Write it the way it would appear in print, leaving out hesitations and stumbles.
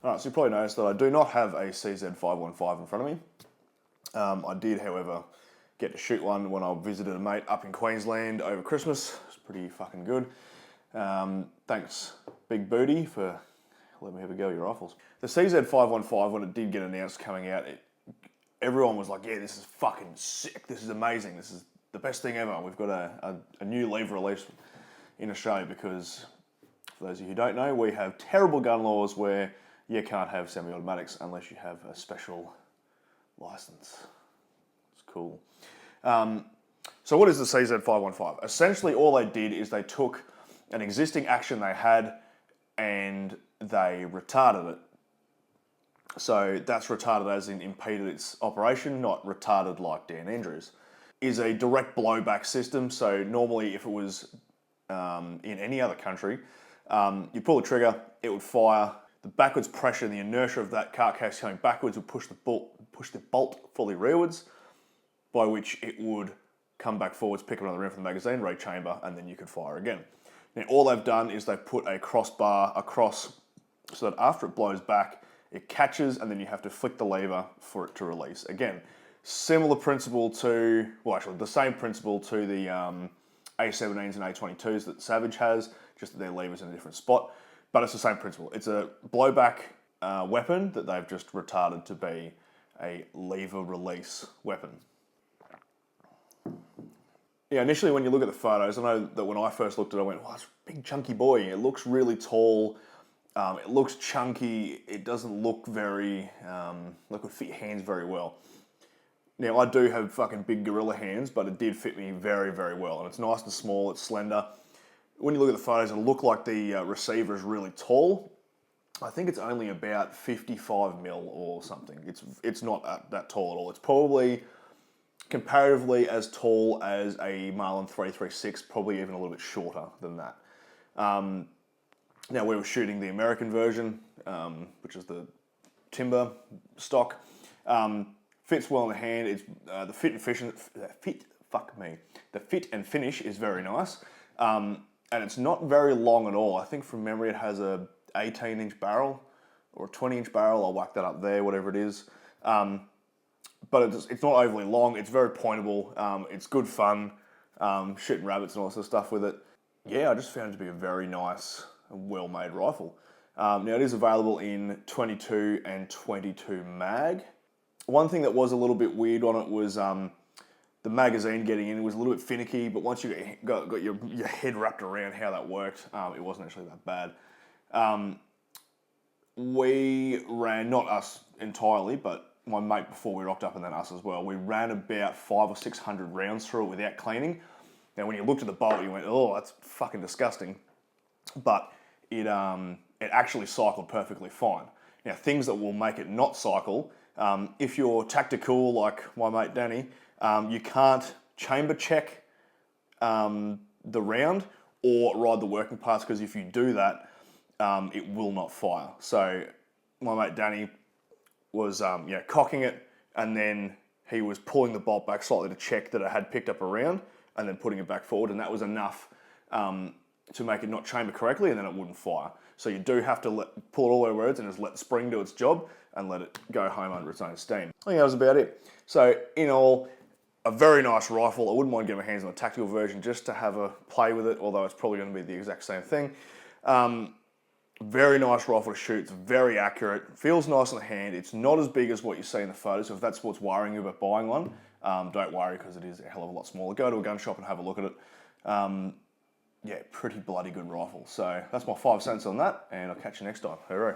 Alright, so you probably noticed that I do not have a CZ515 in front of me. I did, however, get to shoot one when I visited a mate up in Queensland over Christmas. It was pretty fucking good. Thanks, Big Booty, for letting me have a go at your rifles. The CZ515, when it did get announced coming out, everyone was like, yeah, this is fucking sick. This is amazing. This is the best thing ever. We've got a new lever release in Australia because, for those of you who don't know, we have terrible gun laws where you can't have semi-automatics unless you have a special license. It's cool. So what is the CZ515? Essentially all they did is they took an existing action they had and they retarded it. So that's retarded as in impeded its operation, not retarded like Dan Andrews. Is a direct blowback system. So normally if it was in any other country, you pull the trigger, it would fire. The backwards pressure and the inertia of that carcase coming backwards would push the bolt fully rearwards, by which it would come back forwards, pick up another round from the magazine, rechamber, and then you could fire again. Now all they've done is they've put a crossbar across so that after it blows back, it catches and then you have to flick the lever for it to release. Again, similar principle to, well actually the same principle to the A17s and A22s that Savage has, just that their lever's in a different spot. But it's the same principle. It's a blowback weapon that they've just retarded to be a lever release weapon. Yeah, initially when you look at the photos, I know that when I first looked at it, I went, wow, it's a big chunky boy. It looks really tall. It looks chunky. It doesn't look very, like it would fit your hands very well. Now, I do have fucking big gorilla hands, but it did fit me very, very well. And it's nice and small, it's slender. When you look at the photos, it'll look like the receiver is really tall. I think it's only about 55 mil or something. It's not that tall at all. It's probably comparatively as tall as a Marlin 336, probably even a little bit shorter than that. Now we were shooting the American version, which is the timber stock. Fits well in the hand. It's the fit and finish is very nice. And it's not very long at all. I think from memory it has a 18-inch barrel or a 20-inch barrel. I'll whack that up there, whatever it is. But it's not overly long. It's very pointable. It's good fun, shooting rabbits and all sorts of stuff with it. Yeah, I just found it to be a very nice, well-made rifle. Now it is available in 22 and 22 mag. One thing that was a little bit weird on it was the magazine getting in. It was a little bit finicky, but once you got your head wrapped around how that worked, it wasn't actually that bad. We ran, not us entirely, but my mate before we rocked up and then us as well, we ran about 500 or 600 rounds through it without cleaning. Now when you looked at the bolt, you went, oh, that's fucking disgusting. But it actually cycled perfectly fine. Now things that will make it not cycle, if you're tactical like my mate Danny, you can't chamber check the round or ride the working parts, because if you do that, it will not fire. So my mate Danny was cocking it, and then he was pulling the bolt back slightly to check that it had picked up a round, and then putting it back forward, and that was enough to make it not chamber correctly, and then it wouldn't fire. So you do have to pull it all the way words and just let the spring do its job and let it go home under its own steam. I think that was about it. So in all, a very nice rifle. I wouldn't mind getting my hands on a tactical version just to have a play with it, although it's probably going to be the exact same thing. Very nice rifle to shoot. It's very accurate. Feels nice in the hand. It's not as big as what you see in the photos. So if that's what's worrying you about buying one, don't worry, because it is a hell of a lot smaller. Go to a gun shop and have a look at it. Yeah, pretty bloody good rifle. So that's my 5 cents on that, and I'll catch you next time. Hooray.